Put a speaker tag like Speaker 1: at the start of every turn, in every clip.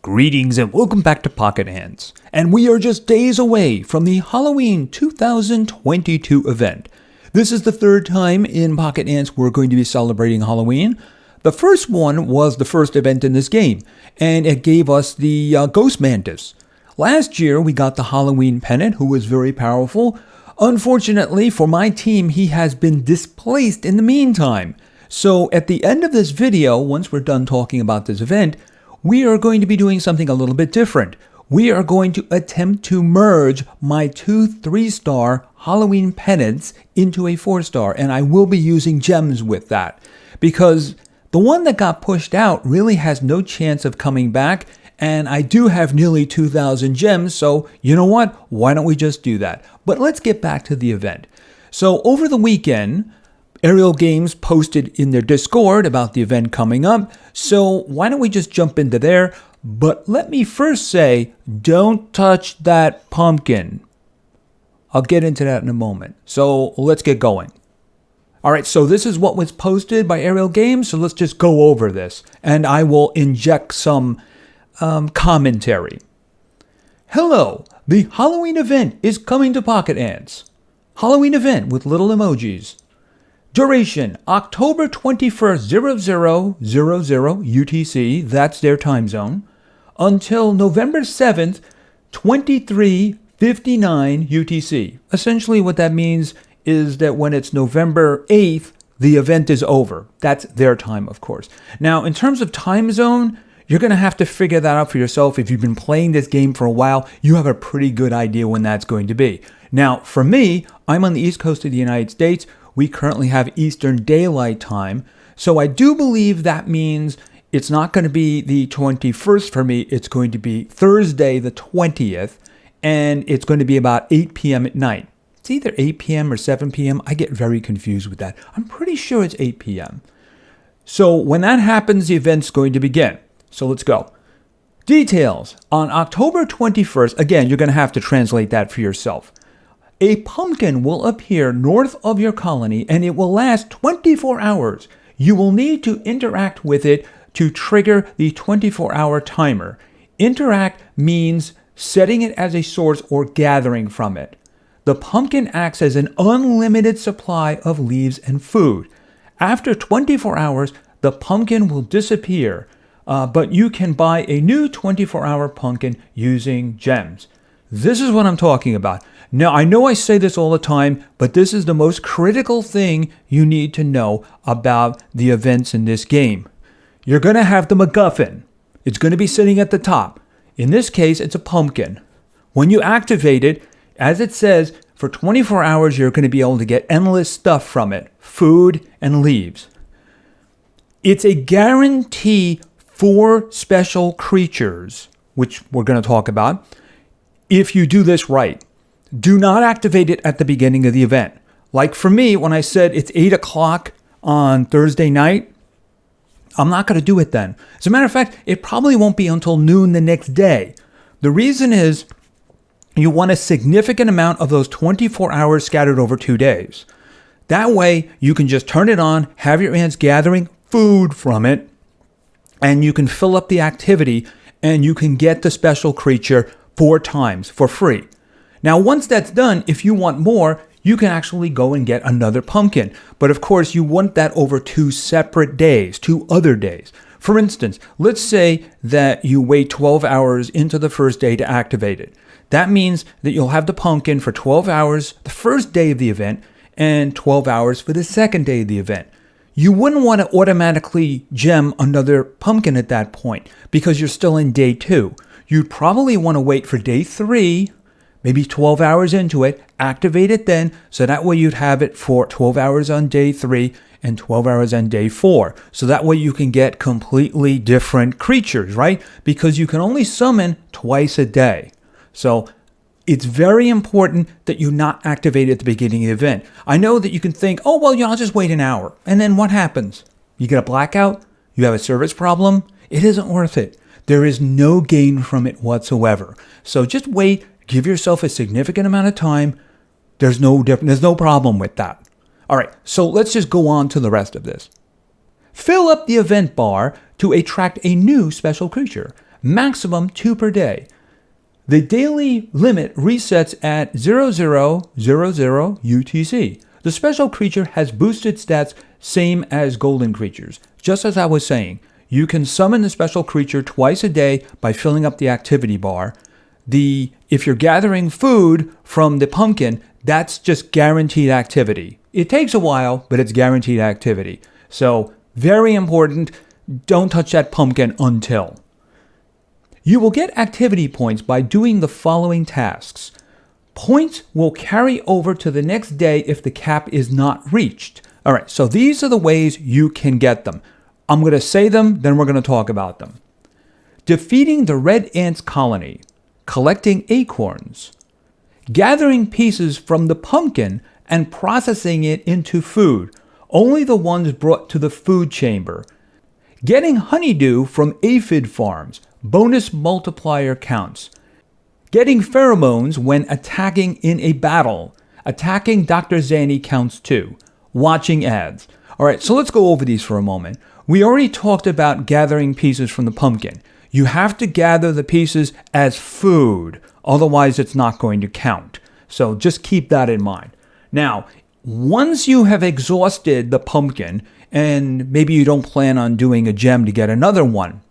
Speaker 1: Greetings and welcome back to Pocket Ants. And we are just days away from the Halloween 2022 event. This is the third time in Pocket Ants we're going to be celebrating Halloween. The first one was the first event in this game, and it gave us the Ghost Mantis. Last year we got the Halloween pennant, who was very powerful. Unfortunately for my team, he has been displaced in the meantime. So at the end of this video, once we're done talking about this event, we are going to be doing something a little bit different. We are going to attempt to merge my two 3-star Halloween pennants into a 4-star, and I will be using gems with that because the one that got pushed out really has no chance of coming back, and I do have nearly 2,000 gems, so you know what? Why don't we just do that? But let's get back to the event. So over the weekend, Aerial Games posted in their Discord about the event coming up, so why don't we just jump into there? But let me first say, don't touch that pumpkin. I'll get into that in a moment. So let's get going. Alright, so this is what was posted by Aerial Games, so let's just go over this, and I will inject some commentary. Hello, the Halloween event is coming to Pocket Ants. Halloween event with little emojis. Duration, October 21st, 0000 UTC, that's their time zone, until November 7th, 2359 UTC. Essentially what that means is that when it's November 8th, the event is over. That's their time, of course. Now, in terms of time zone, you're going to have to figure that out for yourself. If you've been playing this game for a while, you have a pretty good idea when that's going to be. Now, for me, I'm on the East Coast of the United States. We currently have Eastern Daylight Time, so I do believe that means it's not going to be the 21st for me. It's going to be Thursday the 20th, and it's going to be about 8 p.m. at night. It's either 8 p.m. or 7 p.m. I get very confused with that. I'm pretty sure it's 8 p.m. So when that happens, the event's going to begin. So let's go. Details. On October 21st, again, you're going to have to translate that for yourself. A pumpkin will appear north of your colony and it will last 24 hours. You will need to interact with it to trigger the 24-hour timer. Interact means setting it as a source or gathering from it. The pumpkin acts as an unlimited supply of leaves and food. After 24 hours, the pumpkin will disappear, but you can buy a new 24-hour pumpkin using gems. This is what I'm talking about. Now, I know I say this all the time, but this is the most critical thing you need to know about the events in this game. You're going to have the MacGuffin. It's going to be sitting at the top. In this case, it's a pumpkin. When you activate it, as it says, for 24 hours, you're going to be able to get endless stuff from it, food and leaves. It's a guarantee for special creatures, which we're going to talk about, if you do this right. Do not activate it at the beginning of the event. Like for me, when I said it's 8 o'clock on Thursday night, I'm not going to do it then. As a matter of fact, it probably won't be until noon the next day. The reason is you want a significant amount of those 24 hours scattered over 2 days. That way, you can just turn it on, have your ants gathering food from it, and you can fill up the activity, and you can get the special creature 4 times for free. Now, once that's done, if you want more, you can actually go and get another pumpkin. But of course, you want that over 2 separate days, 2 other days. For instance, let's say that you wait 12 hours into the first day to activate it. That means that you'll have the pumpkin for 12 hours the first day of the event and 12 hours for the second day of the event. You wouldn't want to automatically gem another pumpkin at that point because you're still in day 2. You'd probably want to wait for day 3, maybe 12 hours into it, activate it then, so that way you'd have it for 12 hours on day 3 and 12 hours on day 4. So that way you can get completely different creatures, right? Because you can only summon twice a day. So it's very important that you not activate it at the beginning of the event. I know that you can think, oh, well, I'll just wait an hour. And then what happens? You get a blackout? You have a service problem? It isn't worth it. There is no gain from it whatsoever. So just wait. Give yourself a significant amount of time. There's no problem with that. All right, so let's just go on to the rest of this. Fill up the event bar to attract a new special creature. maximum 2 per day. The daily limit resets at 0000 UTC. The special creature has boosted stats same as golden creatures. Just as I was saying, you can summon the special creature twice a day by filling up the activity bar. If you're gathering food from the pumpkin, that's just guaranteed activity. It takes a while, but it's guaranteed activity. So, very important, don't touch that pumpkin until. You will get activity points by doing the following tasks. Points will carry over to the next day if the cap is not reached. All right, so these are the ways you can get them. I'm going to say them, then we're going to talk about them. Defeating the red ants colony, collecting acorns, gathering pieces from the pumpkin and processing it into food, only the ones brought to the food chamber, getting honeydew from aphid farms, bonus multiplier counts, getting pheromones when attacking in a battle, attacking Dr. Zanny counts too, watching ads. All right, so let's go over these for a moment. We already talked about gathering pieces from the pumpkin. You have to gather the pieces as food, otherwise it's not going to count. So just keep that in mind. Now, once you have exhausted the pumpkin, and maybe you don't plan on doing a gem to get another one,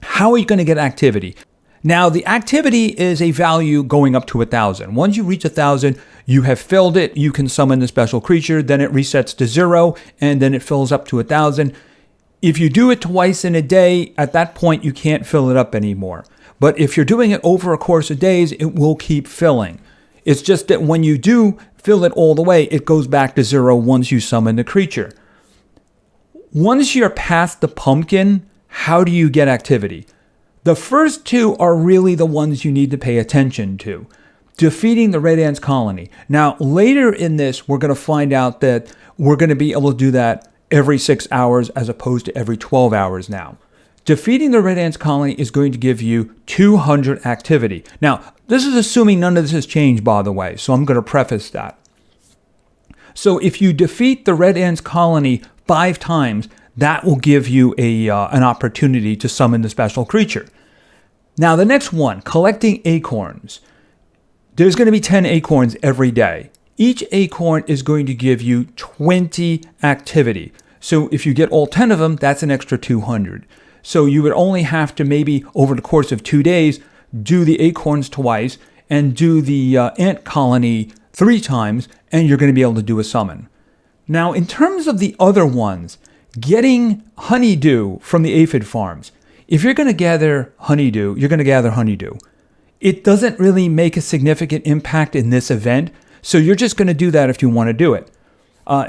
Speaker 1: how are you going to get activity? Now, the activity is a value going up to 1,000. Once you reach 1,000, you have filled it, you can summon the special creature, then it resets to 0, and then it fills up to 1,000. If you do it twice in a day, at that point, you can't fill it up anymore. But if you're doing it over a course of days, it will keep filling. It's just that when you do fill it all the way, it goes back to 0 once you summon the creature. Once you're past the pumpkin, how do you get activity? The first two are really the ones you need to pay attention to. Defeating the red ants colony. Now, later in this, we're going to find out that we're going to be able to do that every 6 hours as opposed to every 12 hours now. Defeating the red ants colony is going to give you 200 activity. Now, this is assuming none of this has changed, by the way, so I'm going to preface that. So if you defeat the red ants colony 5 times, that will give you an opportunity to summon the special creature. Now, the next one, collecting acorns. There's going to be 10 acorns every day. Each acorn is going to give you 20 activity. So if you get all 10 of them, that's an extra 200. So you would only have to maybe over the course of 2 days do the acorns twice and do the ant colony 3 times, and you're going to be able to do a summon. Now, in terms of the other ones, getting honeydew from the aphid farms. If you're going to gather honeydew, you're going to gather honeydew. It doesn't really make a significant impact in this event, so you're just going to do that if you want to do it.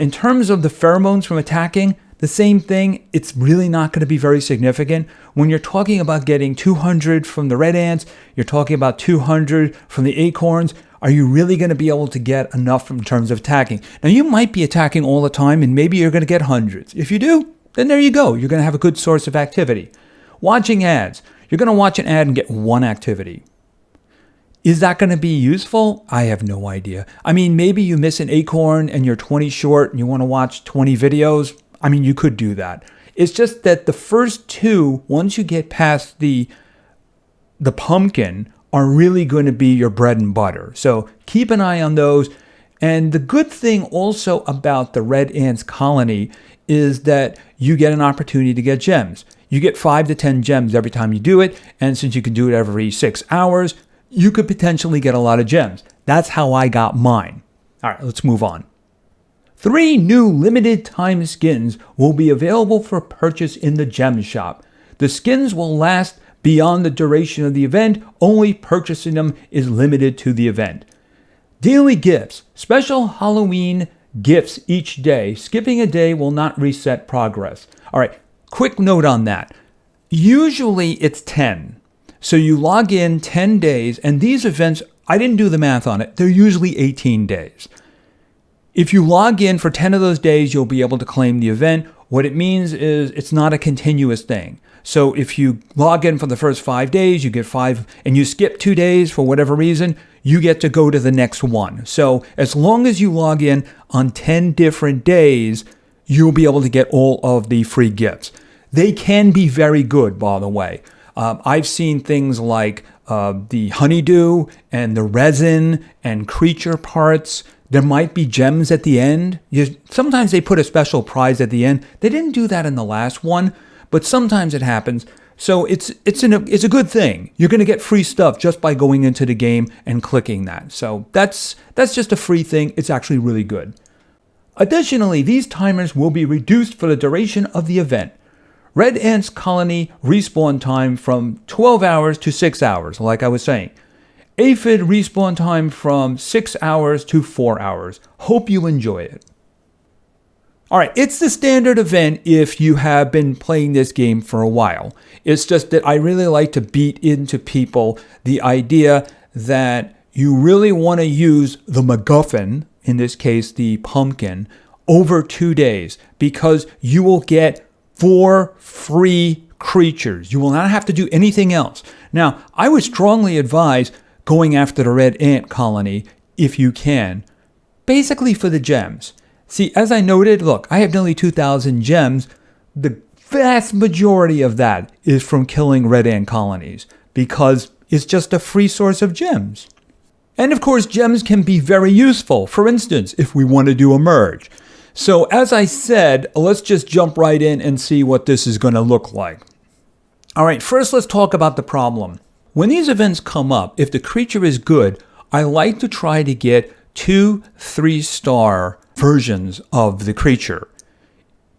Speaker 1: In terms of the pheromones from attacking, the same thing. It's really not going to be very significant. When you're talking about getting 200 from the red ants, you're talking about 200 from the acorns. Are you really going to be able to get enough in terms of attacking? Now, you might be attacking all the time, and maybe you're going to get hundreds. If you do, then there you go. You're going to have a good source of activity. Watching ads. You're going to watch an ad and get 1 activity. Is that going to be useful? I have no idea. I mean, maybe you miss an acorn and you're 20 short and you want to watch 20 videos. I mean, you could do that. It's just that the first 2, once you get past the pumpkin, are really going to be your bread and butter. So keep an eye on those. And the good thing also about the red ants colony is that you get an opportunity to get gems. You get 5 to 10 gems every time you do it. And since you can do it every 6 hours, you could potentially get a lot of gems. That's how I got mine. All right, let's move on. 3 new limited time skins will be available for purchase in the gem shop. The skins will last beyond the duration of the event. Only purchasing them is limited to the event. Daily gifts. Special Halloween gifts each day. Skipping a day will not reset progress. All right, quick note on that. Usually it's 10. So you log in 10 days, and these events, I didn't do the math on it, they're usually 18 days. If you log in for 10 of those days, you'll be able to claim the event. What it means is it's not a continuous thing. So if you log in for the first 5 days, you get 5, and you skip 2 days for whatever reason, you get to go to the next one. So as long as you log in on 10 different days, you'll be able to get all of the free gifts. They can be very good, by the way. I've seen things like the honeydew and the resin and creature parts. There might be gems at the end. Sometimes they put a special prize at the end. They didn't do that in the last one, but sometimes it happens. So it's a good thing. You're going to get free stuff just by going into the game and clicking that. So that's just a free thing. It's actually really good. Additionally, these timers will be reduced for the duration of the event. Red Ant's colony respawn time from 12 hours to 6 hours, like I was saying. Aphid respawn time from 6 hours to 4 hours. Hope you enjoy it. All right, it's the standard event if you have been playing this game for a while. It's just that I really like to beat into people the idea that you really want to use the MacGuffin, in this case the pumpkin, over 2 days because you will get 4 free creatures. You will not have to do anything else. Now, I would strongly advise going after the Red Ant colony if you can, basically for the gems. See, as I noted, look, I have nearly 2,000 gems. The vast majority of that is from killing Red Ant colonies because it's just a free source of gems. And of course, gems can be very useful. For instance, if we want to do a merge. So as I said, let's just jump right in and see what this is going to look like. All right, first let's talk about the problem. When these events come up, if the creature is good, I like to try to get 2 3-star versions of the creature.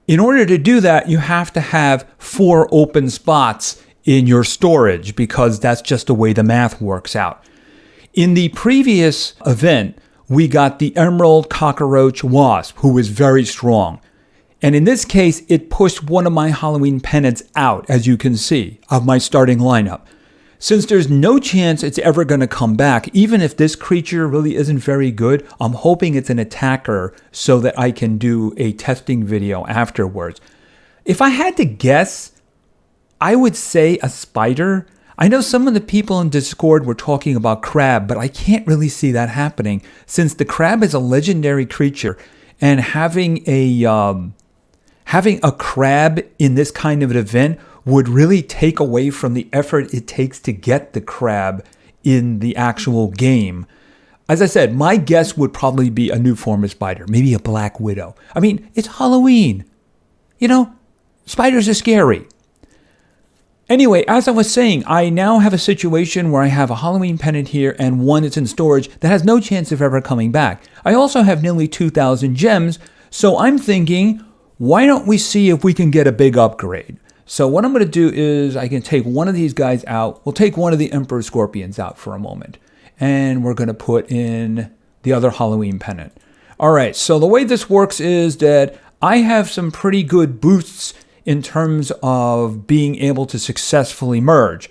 Speaker 1: In order to do that, you have to have 4 open spots in your storage because that's just the way the math works out. In the previous event, we got the Emerald Cockroach Wasp, who is very strong. And in this case, it pushed one of my Halloween pennants out, as you can see, of my starting lineup. Since there's no chance it's ever going to come back, even if this creature really isn't very good, I'm hoping it's an attacker so that I can do a testing video afterwards. If I had to guess, I would say a spider. I know some of the people in Discord were talking about crab, but I can't really see that happening since the crab is a legendary creature, and having a crab in this kind of an event would really take away from the effort it takes to get the crab in the actual game. As I said, my guess would probably be a new form of spider, maybe a black widow. I mean, it's Halloween. You know, spiders are scary. Anyway, as I was saying, I now have a situation where I have a Halloween pennant here and one that's in storage that has no chance of ever coming back. I also have nearly 2,000 gems, so I'm thinking, why don't we see if we can get a big upgrade? So what I'm going to do is I can take one of these guys out. We'll take one of the Emperor Scorpions out for a moment. And we're going to put in the other Halloween pennant. All right, so the way this works is that I have some pretty good boosts in terms of being able to successfully merge.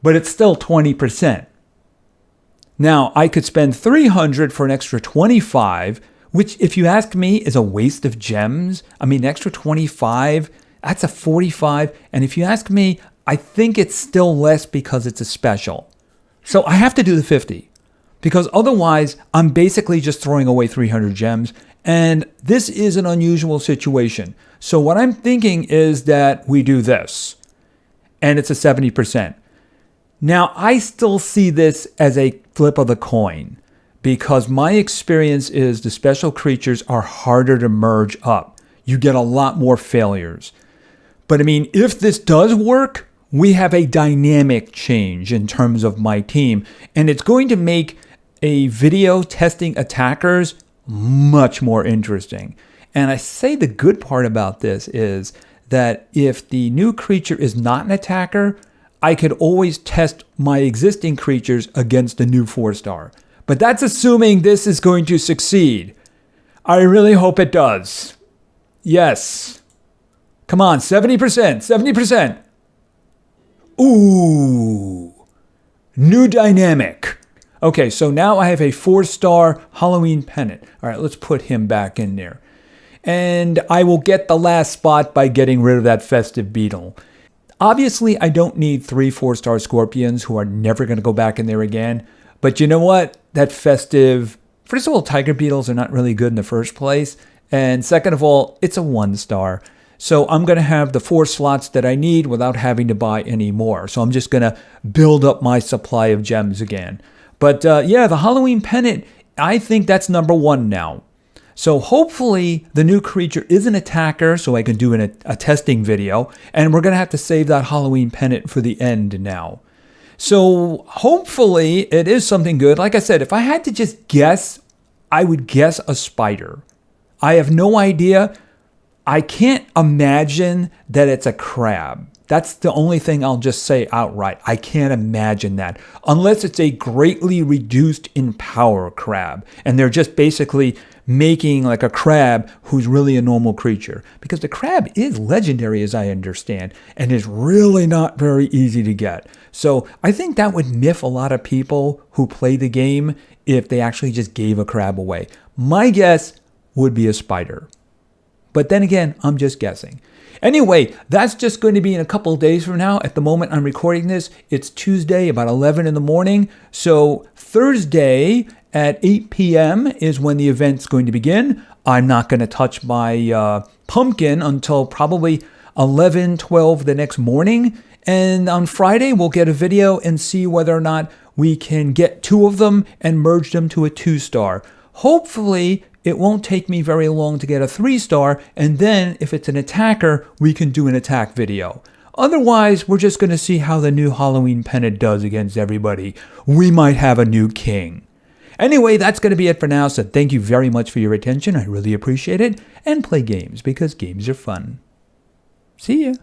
Speaker 1: But it's still 20%. Now, I could spend 300 for an extra 25, which, if you ask me, is a waste of gems. I mean, extra 25... that's a 45, and if you ask me, I think it's still less because it's a special. So I have to do the 50, because otherwise I'm basically just throwing away 300 gems, and this is an unusual situation. So what I'm thinking is that we do this, and it's a 70%. Now, I still see this as a flip of the coin, because my experience is the special creatures are harder to merge up. You get a lot more failures. But I mean, if this does work, we have a dynamic change in terms of my team. And it's going to make a video testing attackers much more interesting. And I say the good part about this is that if the new creature is not an attacker, I could always test my existing creatures against the new 4-star. But that's assuming this is going to succeed. I really hope it does. Yes. Come on, 70%, 70%. Ooh, new dynamic. Okay, so now I have a 4-star Halloween pennant. All right, let's put him back in there. And I will get the last spot by getting rid of that festive beetle. Obviously, I don't need 3 4-star scorpions who are never going to go back in there again. But you know what? That festive... First of all, tiger beetles are not really good in the first place. And second of all, it's a 1-star. So I'm going to have the 4 slots that I need without having to buy any more. So I'm just going to build up my supply of gems again. But yeah, the Halloween pennant, I think that's number 1 now. So hopefully the new creature is an attacker so I can do a testing video. And we're going to have to save that Halloween pennant for the end now. So hopefully it is something good. Like I said, if I had to just guess, I would guess a spider. I have no idea. I can't imagine that it's a crab. That's the only thing I'll just say outright. I can't imagine that. Unless it's a greatly reduced in power crab. And they're just basically making like a crab who's really a normal creature. Because the crab is legendary as I understand. And is really not very easy to get. So I think that would miff a lot of people who play the game if they actually just gave a crab away. My guess would be a spider. But then again, I'm just guessing. Anyway, that's just going to be in a couple of days from now. At the moment I'm recording this, it's Tuesday, about 11 in the morning. So Thursday at 8 p.m. is when the event's going to begin. I'm not going to touch my pumpkin until probably 11, 12 the next morning. And on Friday, we'll get a video and see whether or not we can get 2 of them and merge them to a 2-star. Hopefully, it won't take me very long to get a 3-star, and then if it's an attacker, we can do an attack video. Otherwise, we're just going to see how the new Halloween pennant does against everybody. We might have a new king. Anyway, that's going to be it for now, so thank you very much for your attention. I really appreciate it, and play games because games are fun. See ya.